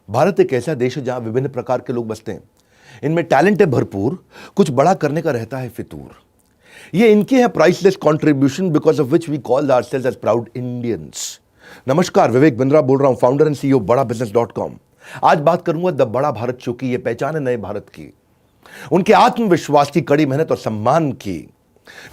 भारत एक ऐसा देश है जहां विभिन्न प्रकार के लोग बसते हैं। इनमें टैलेंट है भरपूर, कुछ बड़ा करने का रहता है फितूर। ये इनके हैं priceless contribution because of which we call ourselves as proud Indians. नमस्कार, विवेक बिंद्रा बोल रहा हूं, फाउंडर एंड सीईओ बड़ाबिजनेस.com। आज बात करूंगा द बड़ा भारत शो की। ये पहचान है नए भारत की, उनके आत्मविश्वास की, कड़ी मेहनत और सम्मान की।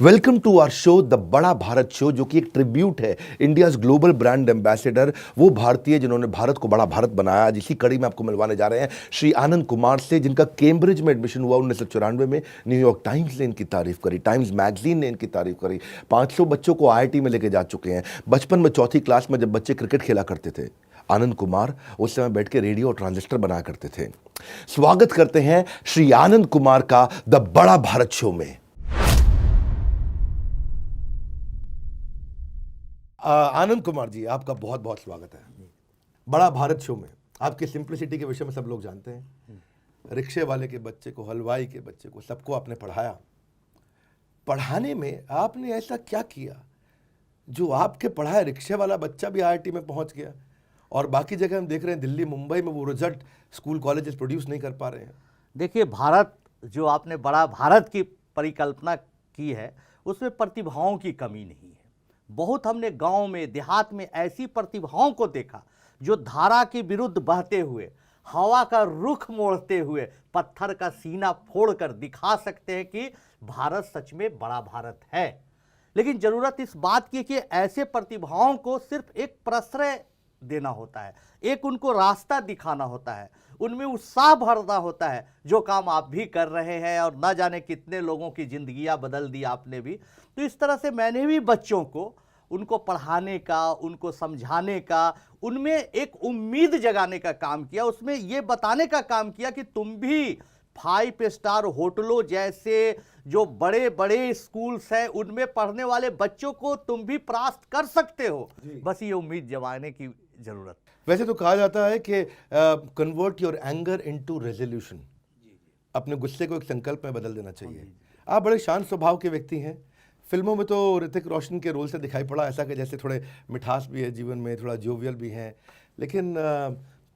Welcome to our show the Bada Bharat show, जो कि एक ट्रिब्यूट है इंडियाज ग्लोबल ब्रांड एम्बेसडर, वो भारतीय जिन्होंने भारत को बड़ा भारत बनाया। जिसी कड़ी में आपको मिलवाने जा रहे हैं श्री आनंद कुमार से, जिनका कैम्ब्रिज में एडमिशन हुआ 1994 में। न्यूयॉर्क टाइम्स ने इनकी तारीफ करी, टाइम्स मैगजीन ने इनकी तारीफ करी। 500 बच्चों को IIT में लेके जा चुके हैं। बचपन में चौथी क्लास में जब बच्चे क्रिकेट खेला करते थे, आनंद कुमार उस समय बैठ के रेडियो और ट्रांजिस्टर बनाया करते थे। स्वागत करते हैं श्री आनंद कुमार का द बड़ा भारत शो में। आनंद कुमार जी, आपका बहुत बहुत स्वागत है बड़ा भारत शो में। आपकी सिंप्लिसिटी के विषय में सब लोग जानते हैं। रिक्शे वाले के बच्चे को, हलवाई के बच्चे को, सबको आपने पढ़ाया। पढ़ाने में आपने ऐसा क्या किया जो आपके पढ़ाए रिक्शे वाला बच्चा भी IIT में पहुंच गया, और बाकी जगह हम देख रहे हैं दिल्ली मुंबई में वो रिजल्ट स्कूल कॉलेजेस प्रोड्यूस नहीं कर पा रहे हैं। देखिए, भारत जो आपने बड़ा भारत की परिकल्पना की है, उसमें प्रतिभाओं की कमी नहीं है। बहुत हमने गांव में, देहात में ऐसी प्रतिभाओं को देखा जो धारा के विरुद्ध बहते हुए, हवा का रुख मोड़ते हुए, पत्थर का सीना फोड़कर दिखा सकते हैं कि भारत सच में बड़ा भारत है। लेकिन जरूरत इस बात की कि ऐसे प्रतिभाओं को सिर्फ एक प्रश्रय देना होता है, एक उनको रास्ता दिखाना होता है, उनमें उत्साह भरना होता है, जो काम आप भी कर रहे हैं और ना जाने कितने लोगों की जिंदगियां बदल दी आपने भी। तो इस तरह से मैंने भी बच्चों को, उनको पढ़ाने का, उनको समझाने का, उनमें एक उम्मीद जगाने का काम किया, उसमें ये बताने का काम किया कि तुम भी 5 स्टार होटलों जैसे जो बड़े बड़े स्कूल्स हैं उनमें पढ़ने वाले बच्चों को तुम भी परास्त कर सकते हो। बस ये उम्मीद जगाने की जरूरत। वैसे तो कहा जाता है कि convert your anger into resolution, अपने गुस्से को एक संकल्प में बदल देना चाहिए। आप बड़े शांत स्वभाव के व्यक्ति हैं। फिल्मों में तो ऋतिक रोशन के रोल से दिखाई पड़ा ऐसा कि जैसे थोड़े मिठास भी है जीवन में, थोड़ा जोवियल भी हैं, लेकिन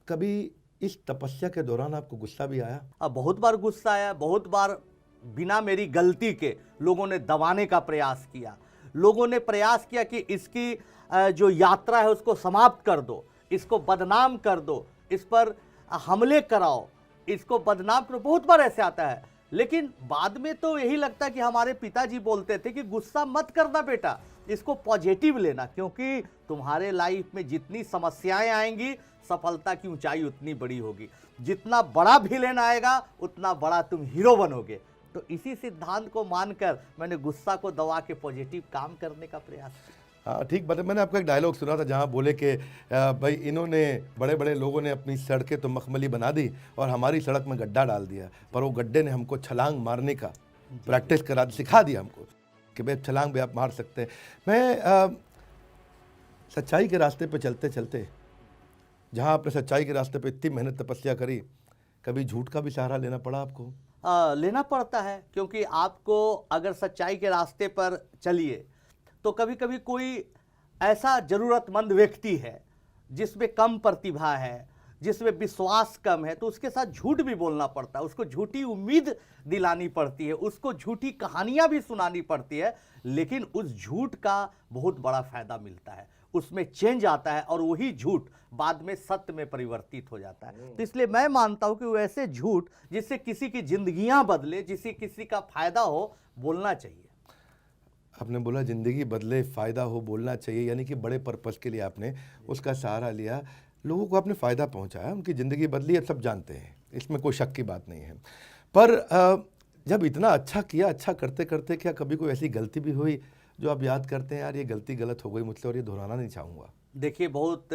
कभी इस तपस्या के दौरान आपको गुस्सा भी आया? अब बहुत बार गुस्सा आया, बहुत बार बिना मेरी गलती के लोगों ने दबाने का प्रयास किया। लोगों ने प्रयास किया कि इसकी जो यात्रा है उसको समाप्त कर दो, इसको बदनाम कर दो, इस पर हमले कराओ, इसको बदनाम करो। बहुत बार ऐसे आता है, लेकिन बाद में तो यही लगता है कि हमारे पिताजी बोलते थे कि गुस्सा मत करना बेटा, इसको पॉजिटिव लेना, क्योंकि तुम्हारे लाइफ में जितनी समस्याएं आएंगी, सफलता की ऊंचाई उतनी बड़ी होगी। जितना बड़ा विलेन आएगा उतना बड़ा तुम हीरो बनोगे। तो इसी सिद्धांत को मानकर मैंने गुस्सा को दबा के पॉजिटिव काम करने का प्रयास किया। हाँ, ठीक बात है। मैंने आपका एक डायलॉग सुना था जहाँ बोले कि भाई इन्होंने, बड़े बड़े लोगों ने अपनी सड़कें तो मखमली बना दी और हमारी सड़क में गड्ढा डाल दिया, पर वो गड्ढे ने हमको छलांग मारने का प्रैक्टिस करा, सिखा दिया हमको कि भाई छलांग भी आप मार सकते हैं। मैं सच्चाई के रास्ते पे चलते चलते, जहाँ आपने सच्चाई के रास्ते पे इतनी मेहनत तपस्या करी, कभी झूठ का भी सहारा लेना पड़ा आपको? लेना पड़ता है, क्योंकि आपको अगर सच्चाई के रास्ते पर चलिए तो कभी कभी कोई ऐसा जरूरतमंद व्यक्ति है जिसमें कम प्रतिभा है, जिसमें विश्वास कम है, तो उसके साथ झूठ भी बोलना पड़ता है, उसको झूठी उम्मीद दिलानी पड़ती है, उसको झूठी कहानियां भी सुनानी पड़ती है। लेकिन उस झूठ का बहुत बड़ा फायदा मिलता है, उसमें चेंज आता है और वही झूठ बाद में सत्य में परिवर्तित हो जाता है। तो इसलिए मैं मानता हूं कि वैसे झूठ जिससे किसी की जिंदगियां बदले, जिससे किसी का फायदा हो, बोलना चाहिए। आपने बोला जिंदगी बदले, फ़ायदा हो, बोलना चाहिए, यानी कि बड़े पर्पस के लिए आपने उसका सहारा लिया, लोगों को आपने फ़ायदा पहुंचाया, उनकी ज़िंदगी बदली, अब सब जानते हैं, इसमें कोई शक की बात नहीं है। पर जब इतना अच्छा किया, अच्छा करते करते क्या कभी कोई ऐसी गलती भी हुई जो आप याद करते हैं, यार ये गलती गलत हो गई मुझसे और ये दोहराना नहीं चाहूँगा? देखिए, बहुत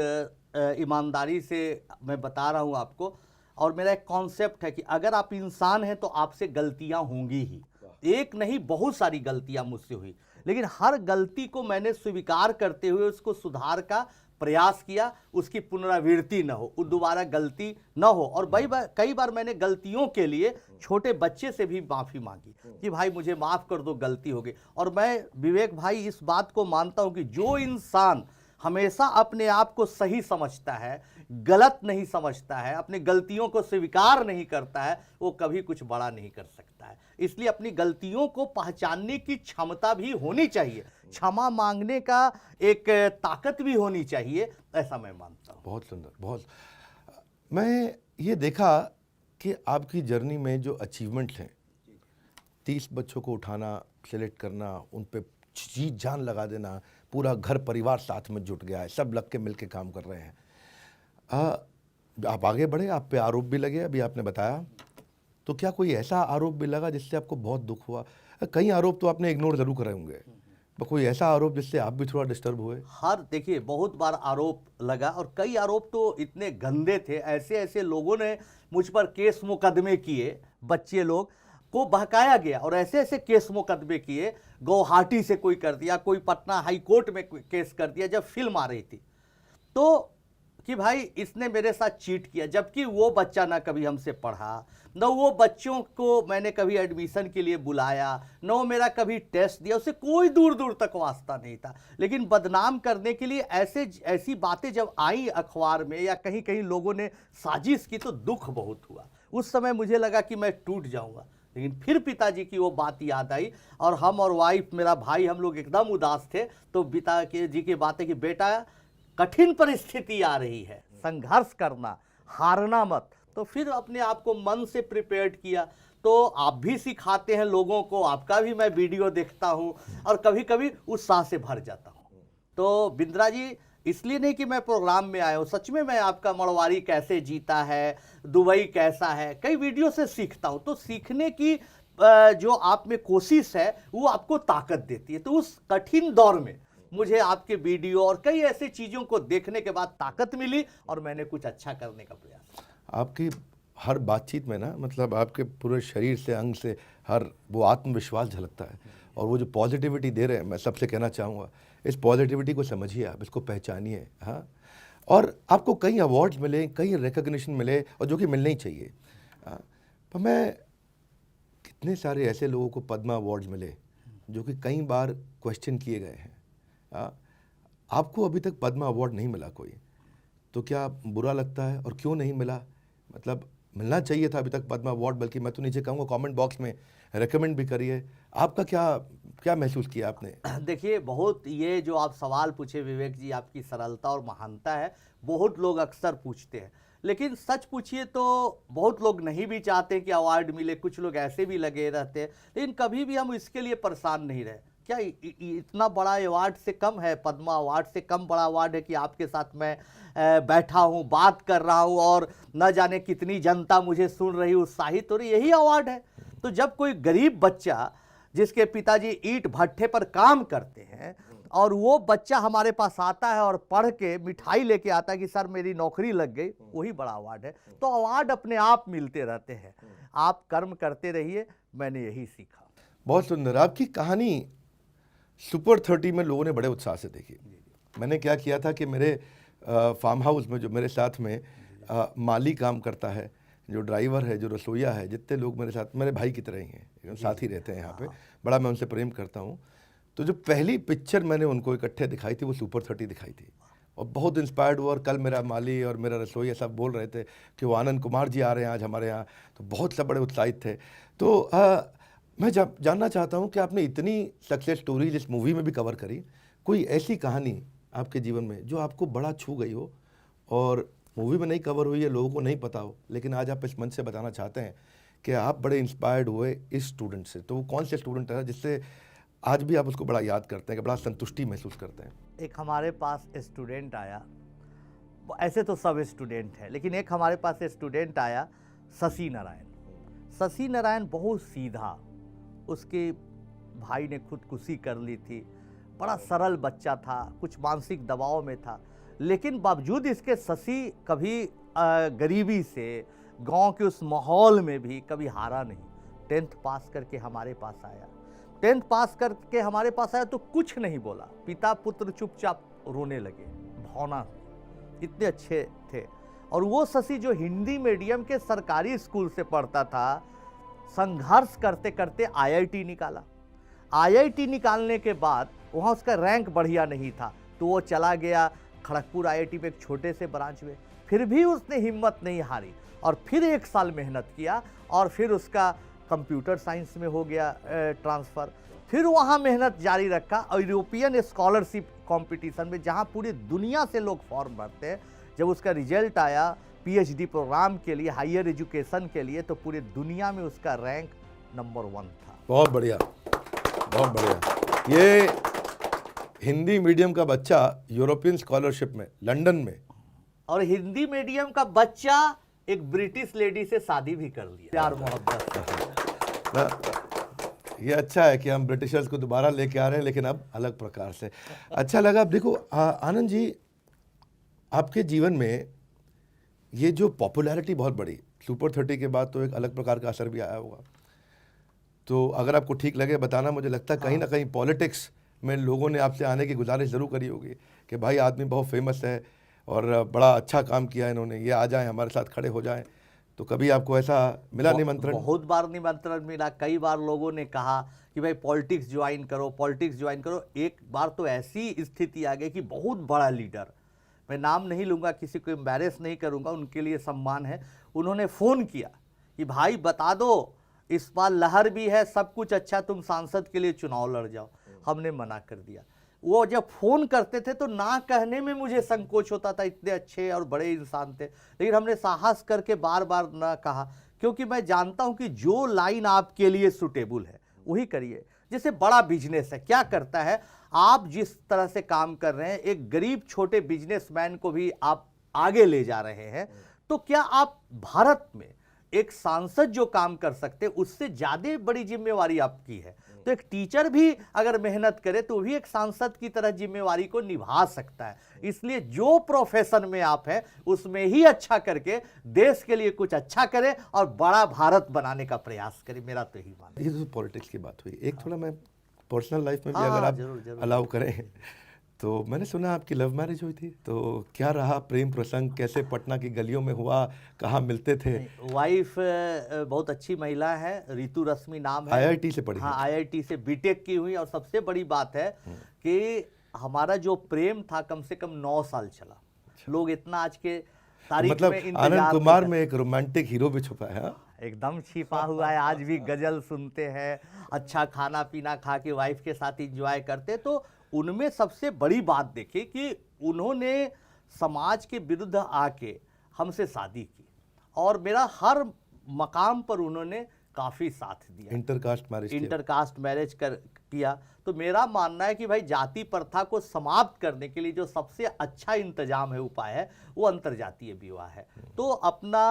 ईमानदारी से मैं बता रहा हूँ आपको, और मेरा एक कॉन्सेप्ट है कि अगर आप इंसान हैं तो आपसे गलतियाँ होंगी ही। एक नहीं, बहुत सारी गलतियाँ मुझसे हुई, लेकिन हर गलती को मैंने स्वीकार करते हुए उसको सुधार का प्रयास किया, उसकी पुनरावृत्ति न हो, दोबारा गलती न हो। और कई बार मैंने गलतियों के लिए छोटे बच्चे से भी माफ़ी मांगी कि भाई मुझे माफ़ कर दो, गलती हो गई। और मैं, विवेक भाई, इस बात को मानता हूं कि जो इंसान हमेशा अपने आप को सही समझता है, गलत नहीं समझता है, अपनी गलतियों को स्वीकार नहीं करता है, वो कभी कुछ बड़ा नहीं कर सकता है। इसलिए अपनी गलतियों को पहचानने की क्षमता भी होनी चाहिए, क्षमा मांगने का एक ताकत भी होनी चाहिए, ऐसा मैं मानता हूँ। बहुत सुंदर, बहुत। मैं ये देखा कि आपकी जर्नी में जो अचीवमेंट्स हैं, 30 बच्चों को उठाना, सेलेक्ट करना, उन पे जी जान लगा देना, पूरा घर परिवार साथ में जुट गया है, सब लग के मिल के काम कर रहे हैं। आप आगे बढ़े, आप पे आरोप भी लगे, अभी आपने बताया, तो क्या कोई ऐसा आरोप भी लगा जिससे आपको बहुत दुख हुआ? कई आरोप तो आपने इग्नोर जरूर करे होंगे, पर कोई ऐसा आरोप जिससे आप भी थोड़ा डिस्टर्ब हुए? देखिए, बहुत बार आरोप लगा और कई आरोप तो इतने गंदे थे, ऐसे ऐसे लोगों ने मुझ पर केस मुकदमे किए, बच्चे लोग को बहकाया गया और ऐसे ऐसे केस मुकदमे किए, गुवाहाटी से कोई कर दिया, कोई पटना हाई कोर्ट में केस कर दिया जब फिल्म आ रही थी, तो कि भाई इसने मेरे साथ चीट किया, जबकि वो बच्चा ना कभी हमसे पढ़ा, न वो बच्चों को मैंने कभी एडमिशन के लिए बुलाया, न वो मेरा कभी टेस्ट दिया, उससे कोई दूर दूर तक वास्ता नहीं था। लेकिन बदनाम करने के लिए ऐसी बातें जब आई अखबार में या कहीं कहीं लोगों ने साजिश की, तो दुख बहुत हुआ। उस समय मुझे लगा कि मैं टूट जाऊंगा, लेकिन फिर पिताजी की वो बात याद आई और हम और वाइफ, मेरा भाई, हम लोग एकदम उदास थे। तो पिताजी की बातें कि बेटा कठिन परिस्थिति आ रही है, संघर्ष करना, हारना मत। तो फिर अपने आप को मन से प्रिपेयर्ड किया। तो आप भी सिखाते हैं लोगों को, आपका भी मैं वीडियो देखता हूं और कभी कभी उत्साह से भर जाता हूं। तो बिंद्रा जी, इसलिए नहीं कि मैं प्रोग्राम में आया हूं, सच में मैं आपका मड़वारी कैसे जीता है, दुबई कैसा है, कई वीडियो से सीखता हूं। तो सीखने की जो आप में कोशिश है वो आपको ताकत देती है। तो उस कठिन दौर में मुझे आपके वीडियो और कई ऐसी चीजों को देखने के बाद ताकत मिली और मैंने कुछ अच्छा करने का प्रयास किया। आपकी हर बातचीत में ना, मतलब आपके पूरे शरीर से, अंग से हर वो आत्मविश्वास झलकता है, और वो जो पॉजिटिविटी दे रहे हैं, मैं सबसे कहना चाहूँगा, इस पॉजिटिविटी को समझिए, आप इसको पहचानिए। हाँ, और आपको कई अवार्ड्स मिले, कई रिकग्निशन मिले, और जो कि मिलने ही चाहिए। पर मैं, कितने सारे ऐसे लोगों को पद्मा अवार्ड्स मिले जो कि कई बार क्वेश्चन किए गए हैं। आपको अभी तक पद्मा अवार्ड नहीं मिला कोई, तो क्या बुरा लगता है, और क्यों नहीं मिला? मतलब मिलना चाहिए था अभी तक पद्मा अवार्ड, बल्कि मैं तो नीचे कहूँगा कमेंट बॉक्स में रेकमेंड भी करिए। आपका क्या महसूस किया आपने? देखिए, बहुत ये जो आप सवाल पूछे विवेक जी, आपकी सरलता और महानता है। बहुत लोग अक्सर पूछते हैं, लेकिन सच पूछिए तो बहुत लोग नहीं भी चाहते कि अवार्ड मिले, कुछ लोग ऐसे भी लगे रहते हैं। लेकिन कभी भी हम इसके लिए परेशान नहीं रहे। क्या इतना बड़ा अवार्ड से कम है, पद्मा अवार्ड से कम बड़ा अवार्ड है कि आपके साथ मैं बैठा हूँ, बात कर रहा हूँ और न जाने कितनी जनता मुझे सुन रही, उत्साहित हो रही, यही अवार्ड है। तो जब कोई गरीब बच्चा जिसके पिताजी ईंट भट्ठे पर काम करते हैं और वो बच्चा हमारे पास आता है और पढ़ के मिठाई लेके आता है कि सर मेरी नौकरी लग गई, वही बड़ा अवार्ड है। तो अवार्ड अपने आप मिलते रहते हैं, आप कर्म करते रहिए, मैंने यही सीखा। बहुत सुंदर। आपकी कहानी सुपर 30 में लोगों ने बड़े उत्साह से देखी। मैंने क्या किया था कि मेरे फार्म हाउस में जो मेरे साथ में माली काम करता है, जो ड्राइवर है, जो रसोईया है, जितने लोग मेरे साथ, मेरे भाई की तरह ही हैं, साथ ही रहते हैं यहाँ पे, बड़ा मैं उनसे प्रेम करता हूँ। तो जो पहली पिक्चर मैंने उनको इकट्ठे दिखाई थी वो सुपर 30 दिखाई थी, और बहुत इंस्पायर्ड हुआ। और कल मेरा माली और मेरा रसोईया सब बोल रहे थे कि वो आनंद कुमार जी आ रहे हैं आज हमारे यहाँ, तो बहुत सब बड़े उत्साहित थे। तो मैं जानना चाहता हूँ कि आपने इतनी सक्सेस स्टोरीज इस मूवी में भी कवर करी, कोई ऐसी कहानी आपके जीवन में जो आपको बड़ा छू गई हो और मूवी में नहीं कवर हुई है, लोगों को नहीं पता हो, लेकिन आज आप इस मंच से बताना चाहते हैं कि आप बड़े इंस्पायर्ड हुए इस स्टूडेंट से? तो वो कौन से स्टूडेंट है जिससे आज भी आप उसको बड़ा याद करते हैं, कि बड़ा संतुष्टि महसूस करते हैं? एक हमारे पास स्टूडेंट आया, ऐसे तो सब स्टूडेंट हैं, लेकिन एक हमारे पास स्टूडेंट आया, शशि नारायण। शशि नारायण बहुत सीधा, उसके भाई ने खुदकुशी कर ली थी, बड़ा सरल बच्चा था, कुछ मानसिक दबाव में था, लेकिन बावजूद इसके शशि कभी गरीबी से, गांव के उस माहौल में भी कभी हारा नहीं। 10th पास करके हमारे पास आया, 10th पास करके हमारे पास आया तो कुछ नहीं बोला, पिता पुत्र चुपचाप रोने लगे, भावना से, इतने अच्छे थे। और वो शशि जो हिंदी मीडियम के सरकारी स्कूल से पढ़ता था, संघर्ष करते करते IIT निकाला। IIT निकालने के बाद वहाँ उसका रैंक बढ़िया नहीं था, तो वो चला गया खड़गपुर आईआईटी में एक छोटे से ब्रांच में, फिर भी उसने हिम्मत नहीं हारी और फिर 1 साल मेहनत किया और फिर उसका कंप्यूटर साइंस में हो गया ट्रांसफ़र। फिर वहाँ मेहनत जारी रखा और यूरोपियन स्कॉलरशिप कंपटीशन में, जहाँ पूरी दुनिया से लोग फॉर्म भरते हैं, जब उसका रिजल्ट आया पीएचडी प्रोग्राम के लिए, हायर एजुकेशन के लिए, तो पूरी दुनिया में उसका रैंक नंबर 1 था। बहुत बढ़िया, बहुत बढ़िया। ये हिंदी मीडियम का बच्चा यूरोपियन स्कॉलरशिप में लंदन में, और हिंदी मीडियम का बच्चा एक ब्रिटिश लेडी से शादी भी कर लिया, प्यार मोहब्बत से। ये अच्छा है कि हम ब्रिटिशर्स को दोबारा लेके आ रहे हैं, लेकिन अब अलग प्रकार से। अच्छा लगा। अब देखो आनंद जी, आपके जीवन में ये जो पॉपुलैरिटी बहुत बड़ी, सुपर 30 के बाद तो एक अलग प्रकार का असर भी आया होगा। तो अगर आपको ठीक लगे बताना, मुझे लगता है कहीं ना कहीं पॉलिटिक्स में लोगों ने आपसे आने की गुजारिश ज़रूर करी होगी कि भाई आदमी बहुत फेमस है और बड़ा अच्छा काम किया इन्होंने, ये आ जाएं हमारे साथ खड़े हो जाएं। तो कभी आपको ऐसा मिला निमंत्रण? बहुत बार निमंत्रण मिला, कई बार लोगों ने कहा कि भाई पॉलिटिक्स ज्वाइन करो, पॉलिटिक्स ज्वाइन करो। एक बार तो ऐसी स्थिति आ गई कि बहुत बड़ा लीडर, मैं नाम नहीं लूँगा, किसी को एम्बैरेस नहीं करूँगा, उनके लिए सम्मान है, उन्होंने फ़ोन किया कि भाई बता दो इस बार लहर भी है, सब कुछ अच्छा, तुम सांसद के लिए चुनाव लड़ जाओ। हमने मना कर दिया। वो जब फ़ोन करते थे तो ना कहने में मुझे संकोच होता था, इतने अच्छे और बड़े इंसान थे, लेकिन हमने साहस करके बार बार ना कहा, क्योंकि मैं जानता हूं कि जो लाइन आपके लिए सुटेबल है वही करिए। जैसे बड़ा बिजनेस है, क्या करता है, आप जिस तरह से काम कर रहे हैं, एक गरीब छोटे बिजनेसमैन को भी आप आगे ले जा रहे हैं, तो क्या आप भारत में एक सांसद जो काम कर सकते, उससे ज़्यादा बड़ी जिम्मेवारी आपकी है। तो एक टीचर भी अगर मेहनत करे तो भी एक सांसद की तरह जिम्मेवारी को निभा सकता है। इसलिए जो प्रोफेशन में आप हैं उसमें ही अच्छा करके देश के लिए कुछ अच्छा करें और बड़ा भारत बनाने का प्रयास करें। मेरा तो यही मानना है। ये तो पॉलिटिक्स की बात हुई, एक थोड़ा मैं पर्सनल लाइफ में भी हाँ, अगर आप जरूर। अलाउ करें, तो मैंने सुना आपकी लव मैरिज हुई थी, तो क्या रहा प्रेम प्रसंग, कैसे पटना की गलियों में हुआ, कहाँ मिलते थे? वाइफ बहुत अच्छी महिला है, रितु रश्मि नाम है, आईआईटी से पढ़ी? हाँ, आईआईटी से बीटेक की हुई। और सबसे बड़ी बात है कि हमारा जो प्रेम था कम से कम 9 साल चला। लोग इतना आज के तारीख मतलब में इंतजार आनंद नहीं कुमार करते। में एक रोमांटिक हीरो भी छुपा है। हाँ? एकदम छिपा हुआ है, आज भी गजल सुनते हैं, अच्छा खाना पीना खा के वाइफ के साथ इंजॉय करते। तो उनमें सबसे बड़ी बात देखिए कि उन्होंने समाज के विरुद्ध आके हमसे शादी की और मेरा हर मकाम पर उन्होंने काफ़ी साथ दिया। इंटरकास्ट मैरिज किया। तो मेरा मानना है कि भाई जाति प्रथा को समाप्त करने के लिए जो सबसे अच्छा इंतजाम है, उपाय है, वो अंतर्जातीय विवाह है। तो अपना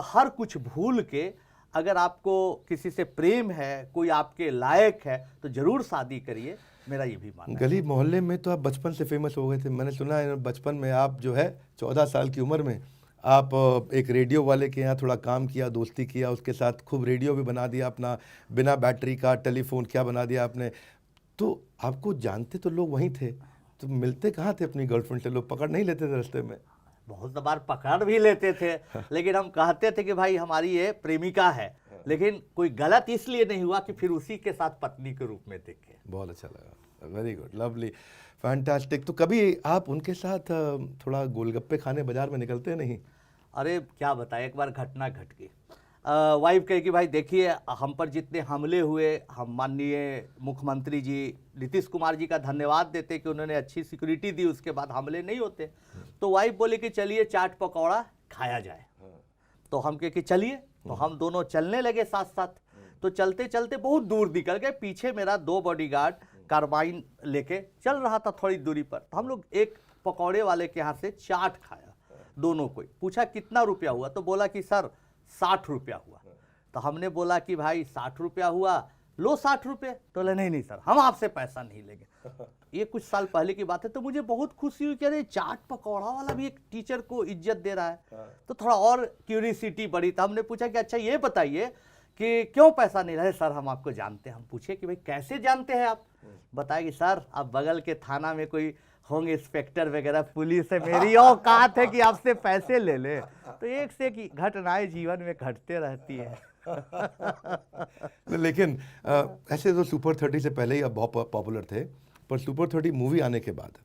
हर कुछ भूल के अगर आपको किसी से प्रेम है, कोई आपके लायक है, तो जरूर शादी करिए। मेरा ये भी मानना है। गली मोहल्ले में तो आप बचपन से फेमस हो गए थे, मैंने सुना है बचपन में आप जो है 14 साल की उम्र में आप एक रेडियो वाले के यहाँ थोड़ा काम किया, दोस्ती किया, उसके साथ खूब रेडियो भी बना दिया अपना, बिना बैटरी का टेलीफोन क्या बना दिया आपने। तो आपको जानते तो लोग वहीं थे, तो मिलते कहाँ थे अपनी गर्लफ्रेंड से? लोग पकड़ नहीं लेते थे रास्ते में? बहुत बार पकड़ भी लेते थे, लेकिन हम कहते थे कि भाई हमारी ये प्रेमिका है, लेकिन कोई गलत इसलिए नहीं हुआ कि फिर उसी के साथ पत्नी के रूप में देखे। बहुत अच्छा लगा, वेरी गुड, लवली, फैंटास्टिक। तो कभी आप उनके साथ थोड़ा गोलगप्पे खाने बाजार में निकलते नहीं? अरे क्या बताएं, एक बार घटना घट गई। वाइफ कहे कि भाई देखिए हम पर जितने हमले हुए, हम माननीय मुख्यमंत्री जी नीतीश कुमार जी का धन्यवाद देते कि उन्होंने अच्छी सिक्योरिटी दी, उसके बाद हमले नहीं होते। तो वाइफ बोले कि चलिए चाट पकौड़ा खाया जाए। तो हम कहे कि चलिए, तो हम दोनों चलने लगे साथ साथ। तो चलते चलते बहुत दूर निकल गए, पीछे मेरा 2 बॉडीगार्ड कार्बाइन लेके चल रहा था थोड़ी दूरी पर। तो हम लोग एक पकौड़े वाले के यहाँ से चाट खाया दोनों को। पूछा कितना रुपया हुआ, तो बोला कि सर 60 रुपया हुआ। तो हमने बोला कि भाई 60 रुपया हुआ, लो 60 रुपये। तो बोले नहीं सर, हम आपसे पैसा नहीं लेंगे। ये कुछ साल पहले की बात है। तो मुझे बहुत खुशी हुई कि अरे चाट पकौड़ा वाला भी एक टीचर को इज्जत दे रहा है। तो थोड़ा और क्यूरियोसिटी बढ़ी। तो हमने पूछा कि अच्छा ये बताइए कि क्यों पैसा नहीं रहे? सर हम आपको जानते हैं। हम पूछे कि भाई कैसे जानते हैं आप? बताया कि सर आप बगल के थाना में कोई होंगे इंस्पेक्टर वगैरह, पुलिस है, मेरी औकात है कि आपसे पैसे ले ले। तो एक से एक घटनाएं जीवन में घटते रहती है। लेकिन ऐसे तो सुपर 30 से पहले ही आप बहुत पॉपुलर थे, पर सुपर 30 मूवी आने के बाद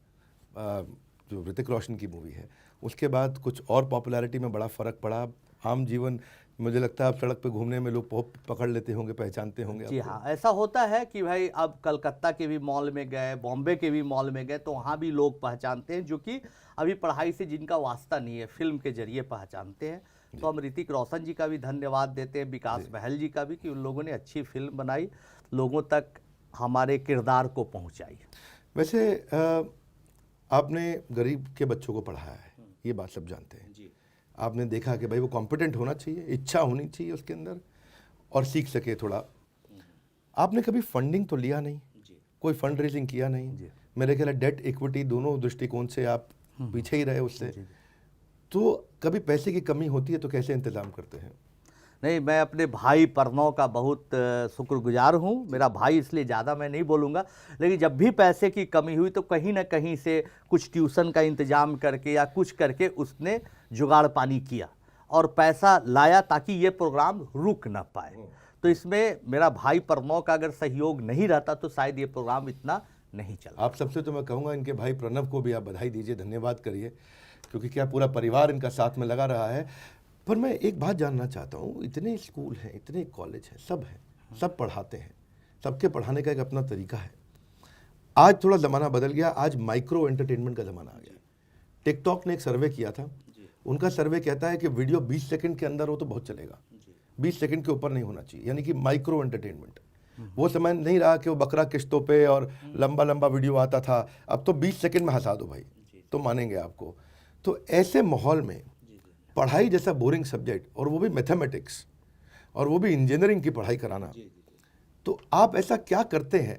जो ऋतिक रोशन की मूवी है, उसके बाद कुछ और पॉपुलैरिटी में बड़ा फ़र्क पड़ा। आम जीवन, मुझे लगता है अब सड़क पे घूमने में लोग पकड़ लेते होंगे, पहचानते होंगे जी आपको। हाँ, ऐसा होता है कि भाई अब कलकत्ता के भी मॉल में गए, बॉम्बे के भी मॉल में गए तो वहाँ भी लोग पहचानते हैं, जो कि अभी पढ़ाई से जिनका वास्ता नहीं है, फिल्म के जरिए पहचानते हैं। तो हम ऋतिक रोशन जी का भी धन्यवाद देते हैं, विकास बहल जी का भी, कि उन लोगों ने अच्छी फिल्म बनाई, लोगों तक हमारे किरदार को पहुँचाई। वैसे आपने गरीब के बच्चों को पढ़ाया है, ये बात सब जानते हैं। जी आपने देखा कि भाई वो कॉम्पिटेंट होना चाहिए, इच्छा होनी चाहिए उसके अंदर, और सीख सके थोड़ा। आपने कभी फंडिंग तो लिया नहीं, जी कोई फंड रेजिंग किया नहीं। जी। मेरे ख्याल है डेट इक्विटी दोनों दृष्टिकोण से आप पीछे ही रहे उससे। तो कभी पैसे की कमी होती है तो कैसे इंतजाम करते हैं? नहीं, मैं अपने भाई प्रणव का बहुत शुक्रगुजार हूँ। मेरा भाई इसलिए ज़्यादा मैं नहीं बोलूँगा, लेकिन जब भी पैसे की कमी हुई तो कहीं ना कहीं से कुछ ट्यूशन का इंतजाम करके या कुछ करके उसने जुगाड़ पानी किया और पैसा लाया ताकि ये प्रोग्राम रुक ना पाए। तो इसमें मेरा भाई प्रणव का अगर सहयोग नहीं रहता तो शायद ये प्रोग्राम इतना नहीं चला। आप सबसे तो मैं कहूँगा इनके भाई प्रणव को भी आप बधाई दीजिए, धन्यवाद करिए, क्योंकि क्या पूरा परिवार इनका साथ में लगा रहा है। पर मैं एक बात जानना चाहता हूँ, इतने स्कूल हैं, इतने कॉलेज हैं, सब पढ़ाते हैं, सबके पढ़ाने का एक अपना तरीका है। आज थोड़ा ज़माना बदल गया, आज माइक्रो एंटरटेनमेंट का ज़माना आ गया। टिकटॉक ने एक सर्वे किया था, उनका सर्वे कहता है कि वीडियो 20 सेकंड के अंदर हो तो बहुत चलेगा, 20 सेकंड के ऊपर नहीं होना चाहिए, यानी कि माइक्रो एंटरटेनमेंट। वो समय नहीं रहा कि वो बकरा किश्तों पे और लंबा लंबा वीडियो आता था, अब तो 20 सेकंड में हंसा दो भाई तो मानेंगे आपको। तो ऐसे माहौल में पढ़ाई जैसा बोरिंग सब्जेक्ट, और वो भी मैथमेटिक्स, और वो भी इंजीनियरिंग की पढ़ाई कराना, तो आप ऐसा क्या करते हैं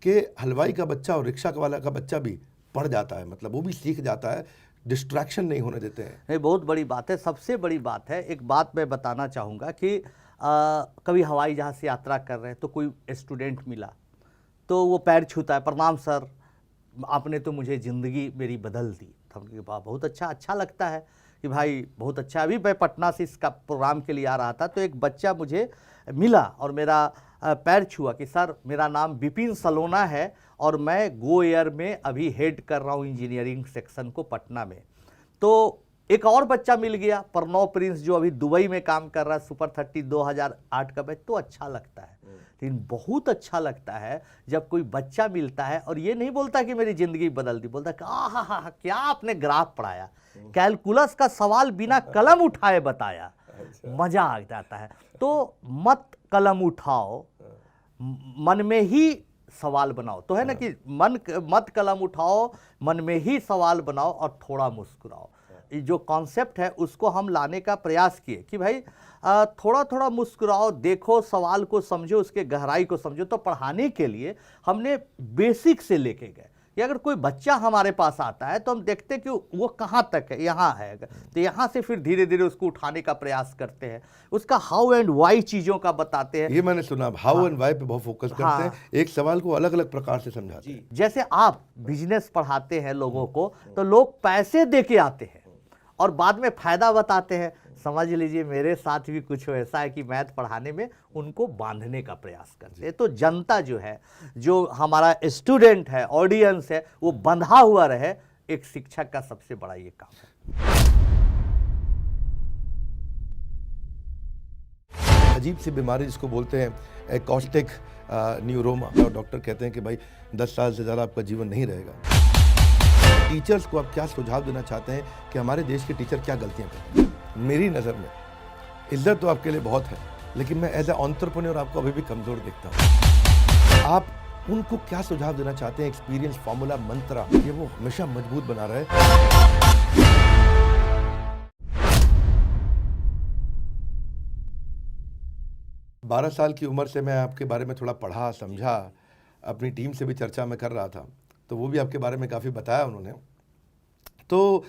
कि हलवाई का बच्चा और रिक्शा वाला का बच्चा भी पढ़ जाता है, मतलब वो भी सीख जाता है, डिस्ट्रैक्शन नहीं होने देते हैं? नहीं, बहुत बड़ी बात है, सबसे बड़ी बात है। एक बात मैं बताना चाहूँगा कि कभी हवाई जहाज़ से यात्रा कर रहे हैं तो कोई स्टूडेंट मिला तो वो पैर छूता है, प्रणाम सर, आपने तो मुझे ज़िंदगी मेरी बदल दी। तो हमने कहा बहुत अच्छा लगता है कि भाई बहुत अच्छा। अभी मैं पटना से इसका प्रोग्राम के लिए आ रहा था तो एक बच्चा मुझे मिला और मेरा पैर छुआ कि सर मेरा नाम विपिन सलोना है और मैं गो एयर में अभी हेड कर रहा हूँ इंजीनियरिंग सेक्शन को पटना में। तो एक और बच्चा मिल गया, प्रणव प्रिंस, जो अभी दुबई में काम कर रहा है, सुपर 30 2008 का बैच। तो अच्छा लगता है, लेकिन बहुत अच्छा लगता है जब कोई बच्चा मिलता है और ये नहीं बोलता कि मेरी ज़िंदगी बदल दी, बोलता कि आहा क्या आपने ग्राफ पढ़ाया, कैलकुलस का सवाल बिना कलम उठाए बताया, मज़ा आ जाता है। तो मत कलम उठाओ, मन में ही सवाल बनाओ। तो है ना कि मत कलम उठाओ, मन में ही सवाल बनाओ और थोड़ा मुस्कुराओ। जो कॉन्सेप्ट है उसको हम लाने का प्रयास किए कि भाई थोड़ा थोड़ा मुस्कुराओ, देखो, सवाल को समझो, उसके गहराई को समझो। तो पढ़ाने के लिए हमने बेसिक से लेके गए कि अगर कोई बच्चा हमारे पास आता है तो हम देखते कि वो कहाँ तक है, यहाँ है, तो यहाँ से फिर धीरे धीरे उसको उठाने का प्रयास करते हैं, उसका हाउ एंड वाई चीज़ों का बताते हैं। ये मैंने सुना, हाउ एंड वाई पे बहुत फोकस करते हैं, एक सवाल को अलग अलग प्रकार से समझाते हैं। जैसे आप बिजनेस पढ़ाते हैं लोगों को तो लोग पैसे दे के आते हैं और बाद में फायदा बताते हैं। समझ लीजिए मेरे साथ भी कुछ ऐसा है कि मैथ पढ़ाने में उनको बांधने का प्रयास करते हैं। तो जनता जो है, जो हमारा स्टूडेंट है, ऑडियंस है, वो बंधा हुआ रहे, एक शिक्षक का सबसे बड़ा ये काम है। अजीब सी बीमारी जिसको बोलते हैं एकॉस्टिक न्यूरोमा, और डॉक्टर कहते हैं कि भाई 10 साल से ज़्यादा आपका जीवन नहीं रहेगा। टीचर्स को आप क्या सुझाव देना चाहते हैं कि हमारे देश के टीचर क्या गलतियां करते हैं? मेरी नज़र में इज्जत तो आपके लिए बहुत है, लेकिन मैं एज ए एंटरप्रेन्योर आपको अभी भी कमज़ोर देखता हूँ। आप उनको क्या सुझाव देना चाहते हैं? एक्सपीरियंस, फॉर्मूला, मंत्र, ये वो हमेशा मजबूत बना रहे। 12 साल की उम्र से मैं आपके बारे में थोड़ा पढ़ा, समझा, अपनी टीम से भी चर्चा में कर रहा था, तो वो भी आपके बारे में काफ़ी बताया उन्होंने। तो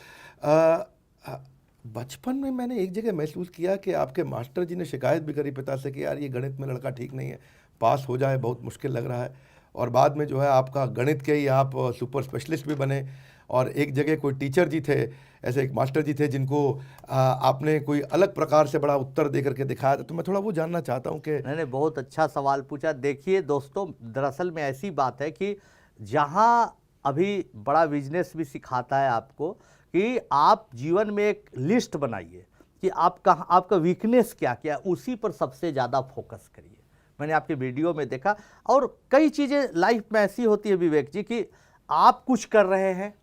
बचपन में मैंने एक जगह महसूस किया कि आपके मास्टर जी ने शिकायत भी करी पिता से कि यार ये गणित में लड़का ठीक नहीं है, पास हो जाए बहुत मुश्किल लग रहा है। और बाद में जो है आपका गणित के ही आप सुपर स्पेशलिस्ट भी बने, और एक जगह कोई टीचर जी थे, ऐसे एक मास्टर जी थे जिनको आपने कोई अलग प्रकार से बड़ा उत्तर दे करके दिखाया था। तो मैं थोड़ा वो जानना चाहता हूँ कि मैंने बहुत अच्छा सवाल पूछा। देखिए दोस्तों, दरअसल में ऐसी बात है कि जहाँ अभी बड़ा बिजनेस भी सिखाता है आपको कि आप जीवन में एक लिस्ट बनाइए कि आप कहाँ, आपका वीकनेस क्या क्या, उसी पर सबसे ज़्यादा फोकस करिए। मैंने आपके वीडियो में देखा, और कई चीज़ें लाइफ में ऐसी होती है विवेक जी कि आप कुछ कर रहे हैं,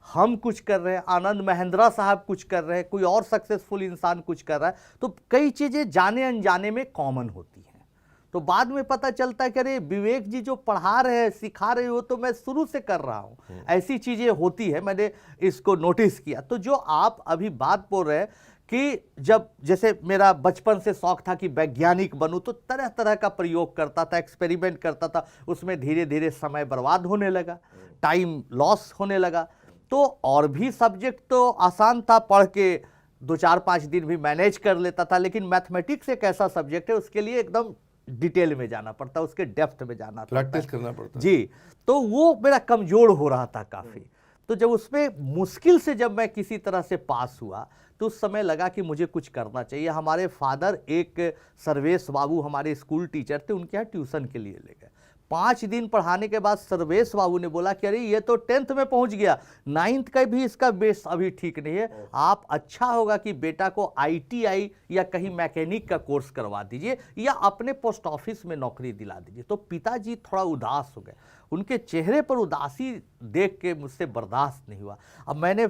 हम कुछ कर रहे हैं, आनंद महिंद्रा साहब कुछ कर रहे हैं, कोई और सक्सेसफुल इंसान कुछ कर रहा है, तो कई चीज़ें जाने अनजाने में कॉमन होती हैं। तो बाद में पता चलता है कि अरे विवेक जी जो पढ़ा रहे हैं, सिखा रहे हो, तो मैं शुरू से कर रहा हूँ। ऐसी चीज़ें होती है, मैंने इसको नोटिस किया। तो जो आप अभी बात बोल रहे हैं कि जब जैसे मेरा बचपन से शौक था कि वैज्ञानिक बनूं, तो तरह तरह का प्रयोग करता था, एक्सपेरिमेंट करता था, उसमें धीरे धीरे समय बर्बाद होने लगा, टाइम लॉस होने लगा। तो और भी सब्जेक्ट तो आसान था, पढ़ के 2-4-5 दिन भी मैनेज कर लेता था, लेकिन मैथमेटिक्स एक ऐसा सब्जेक्ट है, उसके लिए एकदम डिटेल में जाना पड़ता, उसके डेप्थ में जाना पड़ता, प्रैक्टिस करना पड़ता जी। तो वो मेरा कमजोर हो रहा था काफ़ी। तो जब उसमें मुश्किल से जब मैं किसी तरह से पास हुआ, तो उस समय लगा कि मुझे कुछ करना चाहिए। हमारे फादर एक सर्वेश बाबू हमारे स्कूल टीचर थे, उनके यहाँ ट्यूशन के लिए ले गए। 5 दिन पढ़ाने के बाद सर्वेश बाबू ने बोला कि अरे ये तो 10th में पहुंच गया, 9th का भी इसका बेस अभी ठीक नहीं है, आप अच्छा होगा कि बेटा को ITI या कहीं मैकेनिक का कोर्स करवा दीजिए या अपने पोस्ट ऑफिस में नौकरी दिला दीजिए। तो पिताजी थोड़ा उदास हो गए, उनके चेहरे पर उदासी देख के मुझसे बर्दाश्त नहीं हुआ। अब मैंने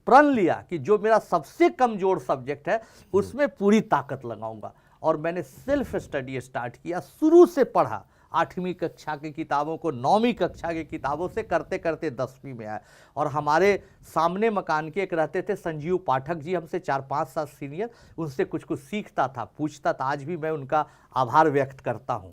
प्रण लिया कि जो मेरा सबसे कमजोर सब्जेक्ट है उसमें पूरी ताकत लगाऊंगा, और मैंने सेल्फ स्टडी स्टार्ट किया। शुरू से पढ़ा, 8वीं कक्षा की किताबों को 9वीं कक्षा की किताबों से करते करते 10वीं में आए। और हमारे सामने मकान के एक रहते थे संजीव पाठक जी, हमसे 4-5 साल सीनियर, उनसे कुछ कुछ सीखता था, पूछता था। आज भी मैं उनका आभार व्यक्त करता हूँ।